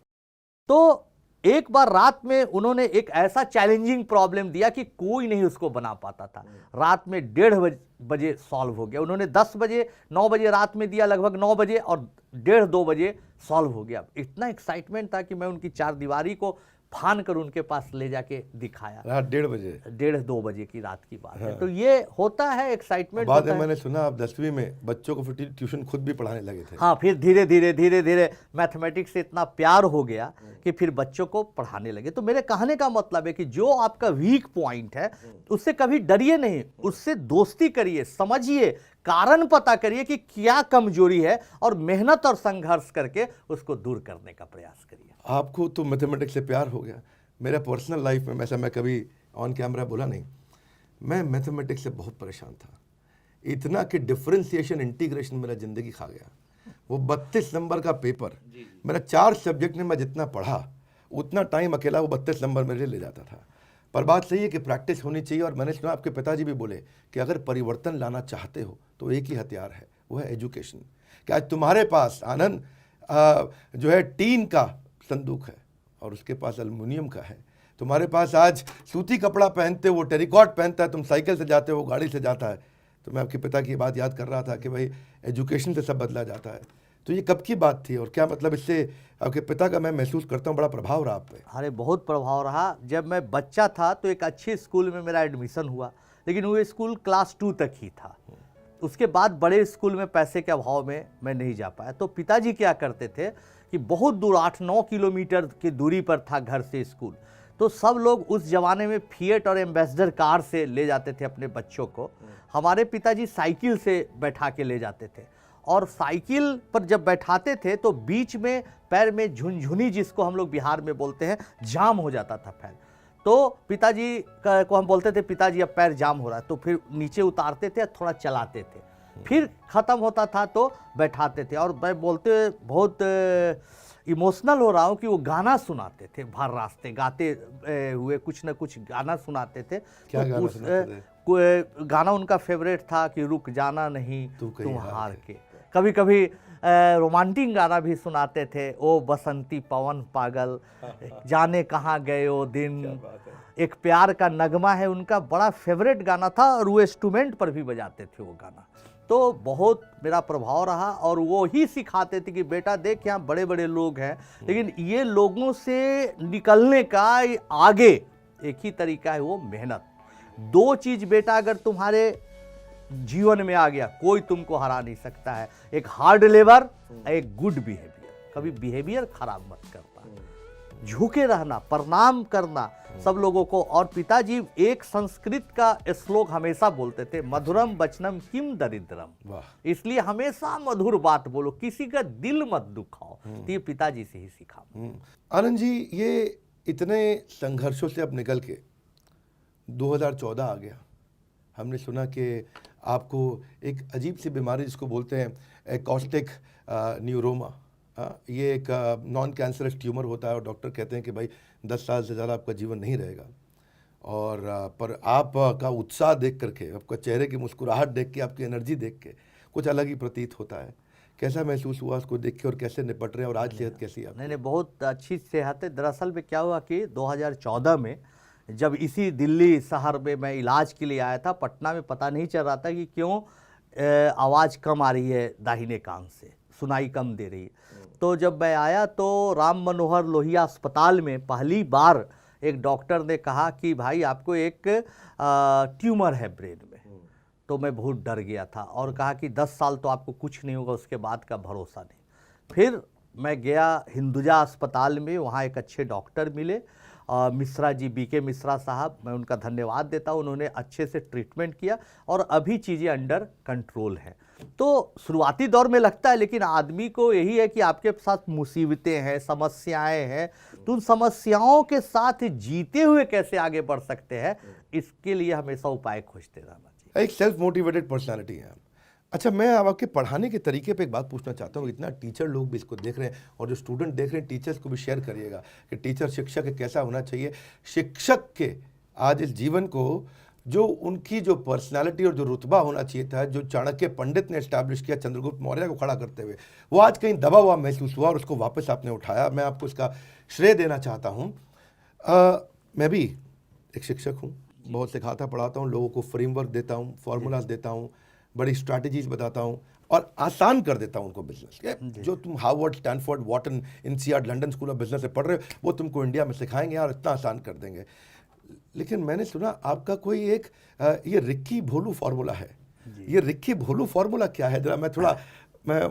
तो एक बार रात में उन्होंने एक ऐसा चैलेंजिंग प्रॉब्लम दिया कि कोई नहीं उसको बना पाता था। रात में 1:30 बजे सॉल्व हो गया। उन्होंने 10 बजे 9 बजे रात में दिया, लगभग 9 बजे, और 1:30-2 बजे सॉल्व हो गया। इतना एक्साइटमेंट था कि मैं उनकी चारदीवारी को फान कर उनके पास ले जाके दिखाया। रात 1:30 बजे, 1:30-2 बजे की रात की बात है। तो ये होता है, एक्साइटमेंट बाद होता में है। मैंने सुना आप 10वीं में बच्चों को फिर ट्यूशन खुद भी पढ़ाने लगे थे। हाँ, फिर धीरे धीरे मैथमेटिक्स से इतना प्यार हो गया कि फिर बच्चों को पढ़ाने लगे। तो मेरे कहने का मतलब है कि जो आपका वीक पॉइंट है उससे कभी डरिए नहीं, उससे दोस्ती करिए, समझिए, कारण पता करिए कि क्या कमजोरी है, और मेहनत और संघर्ष करके उसको दूर करने का प्रयास करिए। आपको तो मैथमेटिक्स से प्यार हो गया। मेरा पर्सनल लाइफ में, वैसा मैं कभी ऑन कैमरा बोला नहीं, मैं मैथमेटिक्स से बहुत परेशान था, इतना कि डिफरेंशिएशन इंटीग्रेशन मेरा ज़िंदगी खा गया। वो 32 नंबर का पेपर, मेरा 4 सब्जेक्ट में मैं जितना पढ़ा उतना टाइम अकेला वो 32 नंबर मेरे लिए ले जाता था। पर बात सही है कि प्रैक्टिस होनी चाहिए, और मैंने सुना आपके पिताजी भी बोले कि अगर परिवर्तन लाना चाहते हो तो एक ही हथियार है, वो है एजुकेशन। कि आज तुम्हारे पास आनंद जो है टीन का संदूक है और उसके पास एल्युमिनियम का है। तुम्हारे पास आज सूती कपड़ा पहनते हो, वो टेरिकॉट पहनता है, तुम साइकिल से जाते हो, गाड़ी से जाता है। तो मैं आपके पिता की बात याद कर रहा था कि भाई एजुकेशन से सब बदला जाता है। तो ये कब की बात थी, और क्या मतलब इससे आपके पिता का मैं महसूस करता हूँ बड़ा प्रभाव रहा आप पे? अरे बहुत प्रभाव रहा। जब मैं बच्चा था तो एक अच्छे स्कूल में मेरा एडमिशन हुआ, लेकिन वो स्कूल क्लास 2 तक ही था। उसके बाद बड़े स्कूल में पैसे के अभाव में मैं नहीं जा पाया। तो पिताजी क्या करते थे कि बहुत दूर 8-9 किलोमीटर की दूरी पर था घर से स्कूल, तो सब लोग उस जमाने में फिएट और एम्बेसडर कार से ले जाते थे अपने बच्चों को। हमारे पिताजी साइकिल से बैठा के ले जाते थे, और साइकिल पर जब बैठाते थे तो बीच में पैर में झुनझुनी, जिसको हम लोग बिहार में बोलते हैं, जाम हो जाता था पैर। तो पिताजी को हम बोलते थे, पिताजी अब पैर जाम हो रहा है, तो फिर नीचे उतारते थे, थोड़ा चलाते थे, फिर ख़त्म होता था तो बैठाते थे। और मैं बोलते बहुत इमोशनल हो रहा हूँ कि वो गाना सुनाते थे, भर रास्ते गाते हुए कुछ न कुछ गाना सुनाते थे। क्या तो गाना उस सुनाते थे? गाना उनका फेवरेट था कि रुक जाना नहीं तुम तुम हार के। कभी कभी रोमांटिक गाना भी सुनाते थे, ओ बसंती पवन पागल, जाने कहाँ गए ओ दिन, एक प्यार का नगमा है उनका, बड़ा फेवरेट गाना था, और वो इंस्ट्रूमेंट पर भी बजाते थे वो गाना। तो बहुत मेरा प्रभाव रहा, और वो ही सिखाते थे कि बेटा देख यहाँ बड़े बड़े लोग हैं, लेकिन ये लोगों से निकलने का आगे एक ही तरीका है, वो मेहनत। 2 चीज़ बेटा अगर तुम्हारे जीवन में आ गया, कोई तुमको हरा नहीं सकता है, एक हार्ड लेबर, एक गुड बिहेवियर। कभी बिहेवियर खराब मत करता। झुके रहना, प्रणाम करना सब लोगों को। और पिताजी एक संस्कृत का श्लोक हमेशा बोलते थे, मधुरम वचनम किम दरिद्रम। वाह। इसलिए हमेशा मधुर बात बोलो, किसी का दिल मत दुखाओ। तो ये पिताजी से ही सीखा। आनंद जी, ये इतने संघर्षों से अब निकल के 2014 आ गया। हमने सुना कि आपको एक अजीब सी बीमारी जिसको बोलते हैं एकॉस्टिक न्यूरोमा, ये एक नॉन कैंसरस ट्यूमर होता है और डॉक्टर कहते हैं कि भाई 10 साल से ज़्यादा आपका जीवन नहीं रहेगा। और पर आपका उत्साह देख करके, आपका चेहरे की मुस्कुराहट देख के, आपकी एनर्जी देख के कुछ अलग ही प्रतीत होता है। कैसा महसूस हुआ उसको देख के और कैसे निपट रहे हैं, और आज सेहत कैसी है? नहीं, बहुत अच्छी सेहत है। दरअसल में क्या हुआ कि 2014 में जब इसी दिल्ली शहर में मैं इलाज के लिए आया था, पटना में पता नहीं चल रहा था कि क्यों आवाज़ कम आ रही है दाहिने कान से, सुनाई कम दे रही है। तो जब मैं आया तो राम मनोहर लोहिया अस्पताल में पहली बार एक डॉक्टर ने कहा कि भाई आपको एक ट्यूमर है ब्रेन में। तो मैं बहुत डर गया था और कहा कि 10 साल तो आपको कुछ नहीं होगा, उसके बाद का भरोसा नहीं। फिर मैं गया हिंदुजा अस्पताल में, वहाँ एक अच्छे डॉक्टर मिले, मिश्रा जी, बीके मिश्रा साहब, मैं उनका धन्यवाद देता हूँ। उन्होंने अच्छे से ट्रीटमेंट किया और अभी चीज़ें अंडर कंट्रोल हैं। तो शुरुआती दौर में लगता है, लेकिन आदमी को यही है कि आपके साथ मुसीबतें हैं, समस्याएं हैं, तो उन समस्याओं के साथ जीते हुए कैसे आगे बढ़ सकते हैं, इसके लिए हमेशा उपाय खोजते रहना चाहिए। एक सेल्फ मोटिवेटेड पर्सनालिटी है। अच्छा, मैं अब आपके पढ़ाने के तरीके पे एक बात पूछना चाहता हूँ। इतना टीचर लोग भी इसको देख रहे हैं और जो स्टूडेंट देख रहे हैं, टीचर्स को भी शेयर करिएगा कि टीचर शिक्षक कैसा होना चाहिए। शिक्षक के आज इस जीवन को, जो उनकी जो पर्सनालिटी और जो रुतबा होना चाहिए था, जो चाणक्य पंडित ने इस्टेब्लिश किया चंद्रगुप्त मौर्य को खड़ा करते हुए, वो आज कहीं दबा हुआ महसूस हुआ और उसको वापस आपने उठाया। मैं आपको इसका श्रेय देना चाहता हूँ। मैं भी एक शिक्षक हूँ, बहुत सिखाता पढ़ाता हूँ, लोगों को फ्रेमवर्क देता हूँ, फार्मूलाज देता हूँ, बड़ी स्ट्रैटेजीज बताता हूँ और आसान कर देता हूँ उनको बिजनेस। जो तुम Harvard, Stanford, Wharton, INSEAD, London school of business से पढ़ रहे हो, वो तुमको इंडिया में सिखाएंगे और इतना आसान कर देंगे। लेकिन मैंने सुना आपका कोई एक ये रिक्की भोलू फार्मूला है। ये रिक्की भोलू फार्मूला क्या है? जरा मैं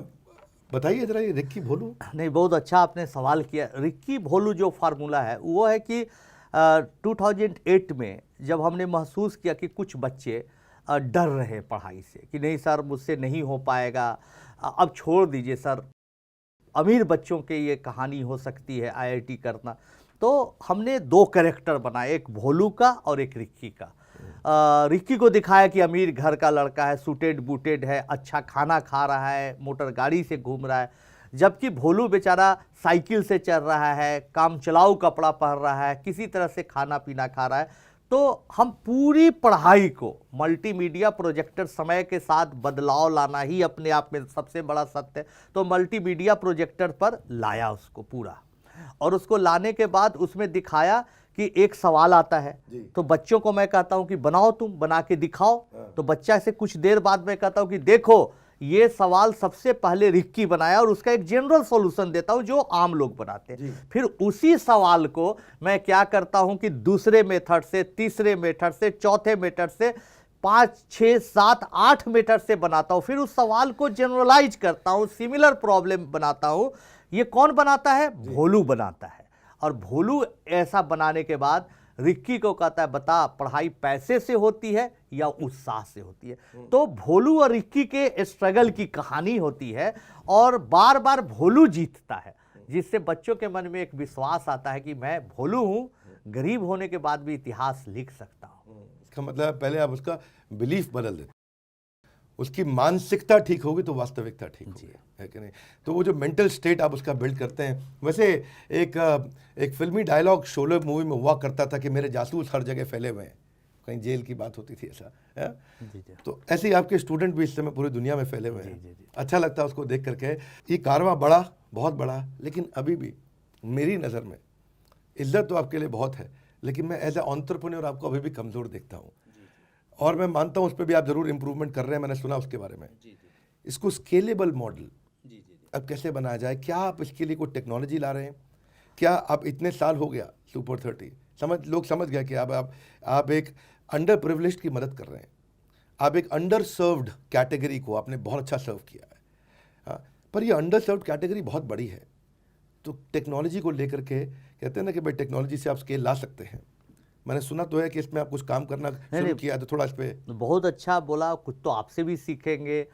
बताइए जरा, ये रिक्की भोलू। नहीं, बहुत अच्छा आपने सवाल किया। रिक्की भोलू जो फार्मूला है वो है कि 2008 में जब हमने महसूस किया कि कुछ बच्चे डर रहे पढ़ाई से, कि नहीं सर मुझसे नहीं हो पाएगा, अब छोड़ दीजिए सर, अमीर बच्चों के ये कहानी हो सकती है IIT करना। तो हमने 2 कैरेक्टर बनाए, एक भोलू का और एक रिक्की का। रिक्की को दिखाया कि अमीर घर का लड़का है, सूटेड बूटेड है, अच्छा खाना खा रहा है, मोटर गाड़ी से घूम रहा है, जबकि भोलू बेचारा साइकिल से चल रहा है, काम चलाऊ कपड़ा पहन रहा है, किसी तरह से खाना पीना खा रहा है। तो हम पूरी पढ़ाई को मल्टीमीडिया प्रोजेक्टर, समय के साथ बदलाव लाना ही अपने आप में सबसे बड़ा सत्य है। तो मल्टीमीडिया प्रोजेक्टर पर लाया उसको पूरा, और उसको लाने के बाद उसमें दिखाया कि एक सवाल आता है, तो बच्चों को मैं कहता हूं कि बनाओ, तुम बना के दिखाओ। तो बच्चा से कुछ देर बाद मैं कहता हूं कि देखो ये सवाल सबसे पहले रिक्की बनाया, और उसका एक जनरल सॉल्यूशन देता हूं जो आम लोग बनाते हैं। फिर उसी सवाल को मैं क्या करता हूं कि दूसरे मेथड से, तीसरे मेथड से, चौथे मेथड से, 5, 6, 7, 8 मेथड से बनाता हूं। फिर उस सवाल को जनरलाइज करता हूं, सिमिलर प्रॉब्लम बनाता हूं। ये कौन बनाता है? भोलू बनाता है। और भोलू ऐसा बनाने के बाद रिक्की को कहता है, बता पढ़ाई पैसे से होती है या उत्साह से होती है? तो भोलू और रिक्की के स्ट्रगल की कहानी होती है, और बार बार भोलू जीतता है, जिससे बच्चों के मन में एक विश्वास आता है कि मैं भोलू हूं, गरीब होने के बाद भी इतिहास लिख सकता हूं। इसका मतलब पहले आप उसका बिलीफ बदल देते, उसकी मानसिकता ठीक होगी तो वास्तविकता ठीक होगी, है कि नहीं? तो वो जो मेंटल स्टेट आप उसका बिल्ड करते हैं। वैसे एक फिल्मी डायलॉग शोले मूवी में हुआ करता था कि मेरे जासूस हर जगह फैले हुए हैं, कहीं जेल की बात होती थी, ऐसा है। तो ऐसे ही आपके स्टूडेंट भी इस समय पूरी दुनिया में फैले हुए हैं। अच्छा लगता है उसको देख करके। ये कारवां बड़ा, बहुत बड़ा, लेकिन अभी भी मेरी नज़र में इज्जत तो आपके लिए बहुत है, लेकिन मैं एज ए एंटरप्रेन्योर आपको अभी भी कमज़ोर देखता हूँ। और मैं मानता हूँ उस पर भी आप ज़रूर इम्प्रूवमेंट कर रहे हैं, मैंने सुना उसके बारे में। इसको स्केलेबल मॉडल अब कैसे बनाया जाए? क्या आप इसके लिए कोई टेक्नोलॉजी ला रहे हैं? क्या आप इतने साल हो गया सुपर 30, लोग समझ गया कि आप एक अंडर प्रिविलेज्ड की मदद कर रहे हैं, आप एक अंडर सर्व्ड कैटेगरी को आपने बहुत अच्छा सर्व किया है। हाँ, पर ये अंडर सर्व्ड कैटेगरी बहुत बड़ी है, तो टेक्नोलॉजी को लेकर के कहते हैं ना कि भाई टेक्नोलॉजी से आप स्केल ला सकते हैं। मैंने सुना तो है कि इसमें आप कुछ काम करना शुरू किया है, तो थोड़ा इस पे। बहुत अच्छा बोला, कुछ तो आपसे भी सीखेंगे,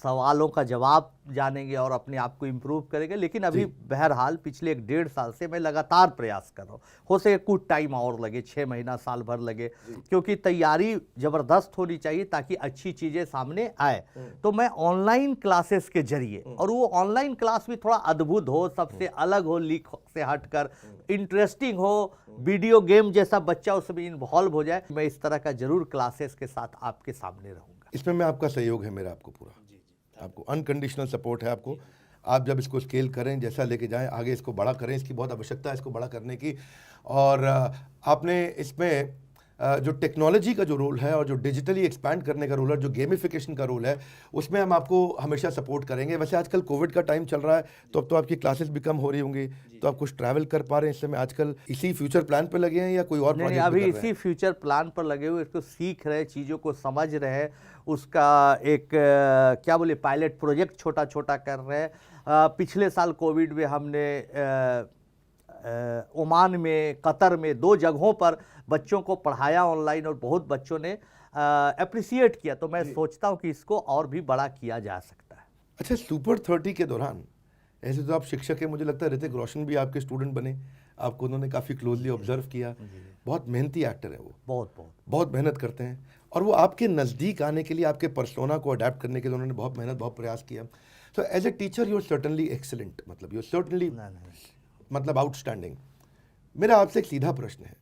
सवालों का जवाब जानेंगे और अपने आप को इम्प्रूव करेंगे। लेकिन अभी बहरहाल पिछले 1.5 साल से मैं लगातार प्रयास कर रहा हूँ। हो सके कुछ टाइम और लगे, 6 महीना साल भर लगे, क्योंकि तैयारी ज़बरदस्त होनी चाहिए ताकि अच्छी चीज़ें सामने आए। तो मैं ऑनलाइन क्लासेस के जरिए, और वो ऑनलाइन क्लास भी थोड़ा अद्भुत हो, सबसे अलग हो, लीक से हटकर इंटरेस्टिंग हो, वीडियो गेम जैसा बच्चा उसमें इन्वॉल्व हो जाए, मैं इस तरह का जरूर क्लासेस के साथ आपके सामने रहूँगा। इसमें मैं आपका सहयोग है, मेरा आपको पूरा, आपको अनकंडीशनल सपोर्ट है। आपको आप जब इसको स्केल करें, जैसा लेके जाएं, आगे इसको बड़ा करें, इसकी बहुत आवश्यकता है इसको बड़ा करने की। और आपने इसमें जो टेक्नोलॉजी का जो रोल है और जो डिजिटली एक्सपैंड करने का रोल है, जो गेमिफिकेशन का रोल है, उसमें हम आपको हमेशा सपोर्ट करेंगे। वैसे आजकल कोविड का टाइम चल रहा है, तो अब तो आपकी क्लासेस भी कम हो रही होंगी, तो आप कुछ ट्रैवल कर पा रहे हैं इस समय आजकल? इसी फ्यूचर प्लान पे लगे हैं या कोई और नहीं, प्रोजेक्ट अभी कर रहे हैं? इसी फ्यूचर प्लान पर लगे हुए, इसको सीख रहे, चीज़ों को समझ रहे हैं, उसका एक क्या बोले पायलट प्रोजेक्ट छोटा छोटा कर रहे हैं। पिछले साल कोविड में हमने ओमान में, कतर में 2 जगहों पर बच्चों को पढ़ाया ऑनलाइन, और बहुत बच्चों ने अप्रिसिएट किया। तो मैं सोचता हूँ कि इसको और भी बड़ा किया जा सकता है। अच्छा, सुपर 30 के दौरान ऐसे तो आप शिक्षक हैं, मुझे लगता है ऋतिक रोशन भी आपके स्टूडेंट बने, आपको उन्होंने काफ़ी क्लोजली ऑब्जर्व किया। बहुत मेहनती एक्टर है वो, बहुत बहुत मेहनत करते हैं, और वो आपके नज़दीक आने के लिए, आपके पर्सोना को अडेप्ट करने के लिए उन्होंने बहुत मेहनत, बहुत प्रयास किया। So as a teacher you are certainly excellent, मतलब यू आर सर्टनली मतलब आउटस्टैंडिंग। मेरा आपसे एक सीधा प्रश्न है,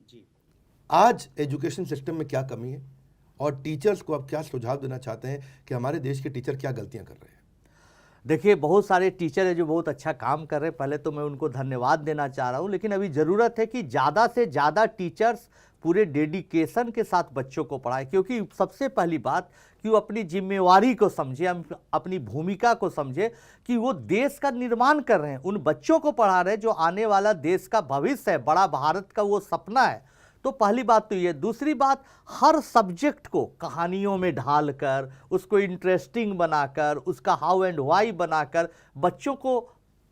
आज एजुकेशन सिस्टम में क्या कमी है, और टीचर्स को आप क्या सुझाव देना चाहते हैं कि हमारे देश के टीचर क्या गलतियां कर रहे हैं? देखिए, बहुत सारे टीचर हैं जो बहुत अच्छा काम कर रहे हैं, पहले तो मैं उनको धन्यवाद देना चाह रहा हूँ। लेकिन अभी ज़रूरत है कि ज़्यादा से ज़्यादा टीचर्स पूरे डेडिकेशन के साथ बच्चों को पढ़ाएं, क्योंकि सबसे पहली बात कि वो अपनी जिम्मेवारी को समझे, अपनी भूमिका को समझे कि वो देश का निर्माण कर रहे हैं, उन बच्चों को पढ़ा रहे हैं जो आने वाला देश का भविष्य है, बड़ा भारत का वो सपना है। तो पहली बात तो ये। दूसरी बात, हर सब्जेक्ट को कहानियों में ढालकर, उसको इंटरेस्टिंग बनाकर, उसका हाउ एंड व्हाई बनाकर बच्चों को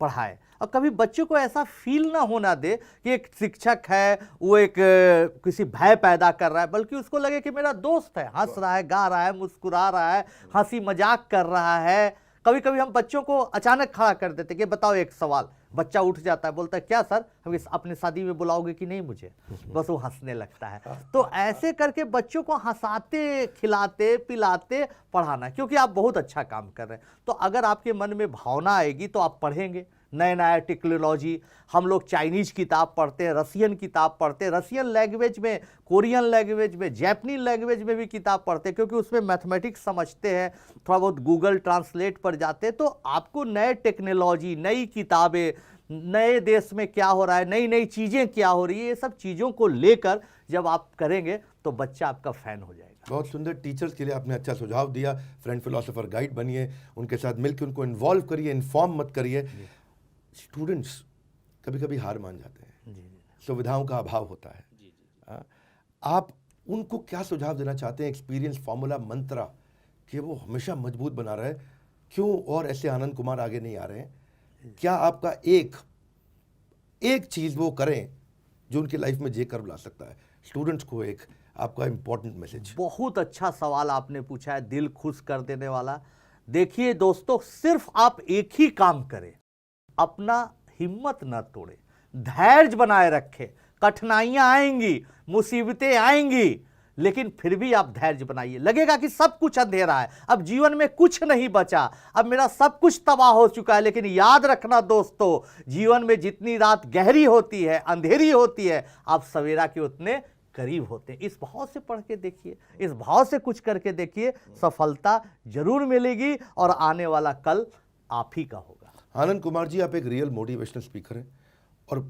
पढ़ाए, और कभी बच्चों को ऐसा फील ना होना दे कि एक शिक्षक है वो एक किसी भय पैदा कर रहा है, बल्कि उसको लगे कि मेरा दोस्त है, हंस रहा है, गा रहा है, मुस्कुरा रहा है, हंसी मजाक कर रहा है। कभी कभी हम बच्चों को अचानक खड़ा कर देते कि बताओ एक सवाल, बच्चा उठ जाता है, बोलता है क्या सर, हम अपने शादी में बुलाओगे कि नहीं मुझे, बस वो हंसने लगता है। तो ऐसे करके बच्चों को हंसाते, खिलाते, पिलाते पढ़ाना, क्योंकि आप बहुत अच्छा काम कर रहे हैं। तो अगर आपके मन में भावना आएगी तो आप पढ़ेंगे नए नया टेक्नोलॉजी। हम लोग चाइनीज़ किताब पढ़ते हैं, रसियन किताब पढ़ते हैं, रसियन लैंग्वेज में, कोरियन लैंग्वेज में, जैपनीज लैंग्वेज में भी किताब पढ़ते हैं, क्योंकि उसमें मैथमेटिक्स समझते हैं, थोड़ा बहुत गूगल ट्रांसलेट पर जाते हैं। तो आपको नए टेक्नोलॉजी, नई किताबें, नए देश में क्या हो रहा है, नई नई चीज़ें क्या हो रही है, ये सब चीज़ों को लेकर जब आप करेंगे तो बच्चा आपका फ़ैन हो जाएगा। बहुत सुंदर। टीचर्स के लिए आपने अच्छा सुझाव दिया। फ्रेंड फिलोसोफर गाइड बनिए, उनके साथ मिलकर उनको इन्वॉल्व करिए, इन्फॉर्म मत करिए। स्टूडेंट्स कभी कभी हार मान जाते हैं, सुविधाओं का अभाव होता है। आप उनको क्या सुझाव देना चाहते हैं, एक्सपीरियंस फॉर्मूला मंत्रा, कि वो हमेशा मजबूत बना रहे? क्यों और ऐसे आनंद कुमार आगे नहीं आ रहे हैं? क्या आपका एक चीज वो करें जो उनकी लाइफ में जे कर्व ला सकता है? स्टूडेंट्स को एक आपका इंपॉर्टेंट मैसेज। बहुत अच्छा सवाल आपने पूछा है, दिल खुश कर देने वाला। देखिए दोस्तों, सिर्फ आप एक ही काम करें, अपना हिम्मत न तोड़े, धैर्य बनाए रखें। कठिनाइयां आएंगी, मुसीबतें आएंगी, लेकिन फिर भी आप धैर्य बनाइए। लगेगा कि सब कुछ अंधेरा है, अब जीवन में कुछ नहीं बचा, अब मेरा सब कुछ तबाह हो चुका है, लेकिन याद रखना दोस्तों, जीवन में जितनी रात गहरी होती है, अंधेरी होती है, आप सवेरा के उतने करीब होते हैं। इस भाव से पढ़ के देखिए, इस भाव से कुछ करके देखिए, सफलता जरूर मिलेगी और आने वाला कल आप ही का होगा। आनंद कुमार जी, आप एक रियल मोटिवेशनल स्पीकर हैं, और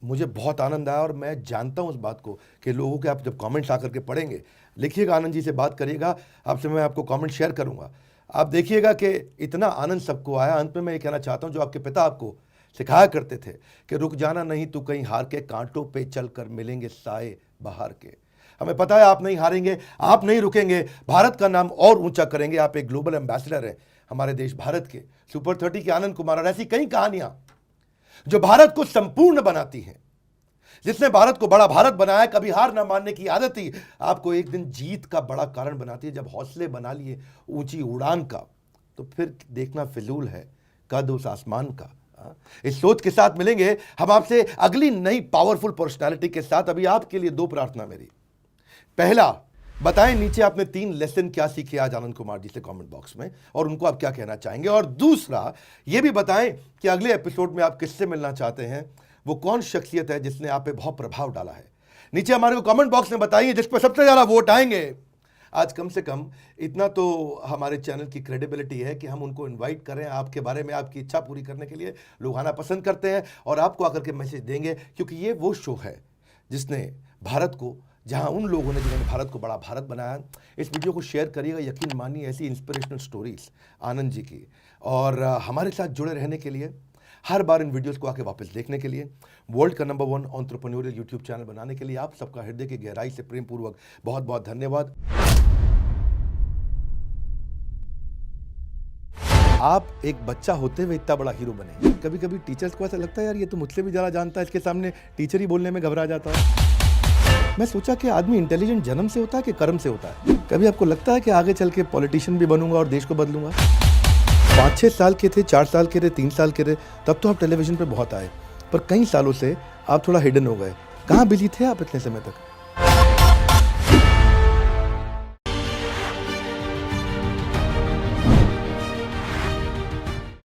मुझे बहुत आनंद आया, और मैं जानता हूं उस बात को कि लोगों के आप जब कमेंट्स आकर के पढ़ेंगे, लिखिएगा, आनंद जी से बात करिएगा, आपसे मैं आपको कमेंट शेयर करूंगा। आप देखिएगा कि इतना आनंद सबको आया। अंत में मैं ये कहना चाहता हूं, जो आपके पिता आपको सिखाया करते थे कि रुक जाना नहीं तू कहीं हार के, कांटों पे चलकर मिलेंगे साए बहार के। हमें पता है आप नहीं हारेंगे, आप नहीं रुकेंगे, भारत का नाम और ऊंचा करेंगे। आप एक ग्लोबल एम्बेसडर हैं हमारे देश भारत के, सुपर 30 के आनंद कुमार। और ऐसी कई कहानियां जो भारत को संपूर्ण बनाती हैं, जिसने भारत को बड़ा भारत बनाया, कभी हार ना मानने की आदत ही आपको एक दिन जीत का बड़ा कारण बनाती है। जब हौसले बना लिए ऊंची उड़ान का, तो फिर देखना फिजूल है कद उस आसमान का। इस सोच के साथ मिलेंगे हम आपसे अगली नई पावरफुल पर्सनालिटी के साथ। अभी आपके लिए 2 प्रार्थना मेरी। पहला, बताएं नीचे आपने 3 लेसन क्या सीखे आज आनंद कुमार जी से कमेंट बॉक्स में, और उनको आप क्या कहना चाहेंगे। और दूसरा, यह भी बताएं कि अगले एपिसोड में आप किससे मिलना चाहते हैं, वो कौन शख्सियत है जिसने आप पे बहुत प्रभाव डाला है। नीचे हमारे को कमेंट बॉक्स में बताइए, जिस पर सबसे ज्यादा वोट आएंगे। आज कम से कम इतना तो हमारे चैनल की क्रेडिबिलिटी है कि हम उनको इनवाइट करें, आपके बारे में आपकी इच्छा पूरी करने के लिए लोग आना पसंद करते हैं और आपको आकर के मैसेज देंगे, क्योंकि ये वो शो है जिसने भारत को, जहां उन लोगों ने जिन्होंने भारत को बड़ा भारत बनाया। इस वीडियो को शेयर करिएगा, यकीन मानिए ऐसी इंस्पिरेशनल स्टोरीज आनंद जी की, और हमारे साथ जुड़े रहने के लिए, हर बार इन वीडियोस को आके वापस देखने के लिए, वर्ल्ड का नंबर 1 एंटरप्रेन्योरियल यूट्यूब चैनल बनाने के लिए आप सबका हृदय की गहराई से प्रेम पूर्वक बहुत बहुत धन्यवाद। आप एक बच्चा होते हुए इतना बड़ा हीरो बने। कभी कभी टीचर्स को ऐसा लगता है यार ये तो मुझसे भी ज़्यादा जानता है, इसके सामने टीचर ही बोलने में घबरा जाता है। मैं सोचा कि आदमी इंटेलिजेंट जन्म से होता है कि कर्म से होता है। कभी आपको लगता है कि आगे चल के पॉलिटिशियन भी बनूंगा और देश को बदलूंगा? 5-6 साल के थे, 4 साल के थे, 3 साल के थे, तब तो आप टेलीविजन पे बहुत आए, पर कई सालों से आप थोड़ा हिडन हो गए। कहाँ बिजी थे आप इतने समय तक?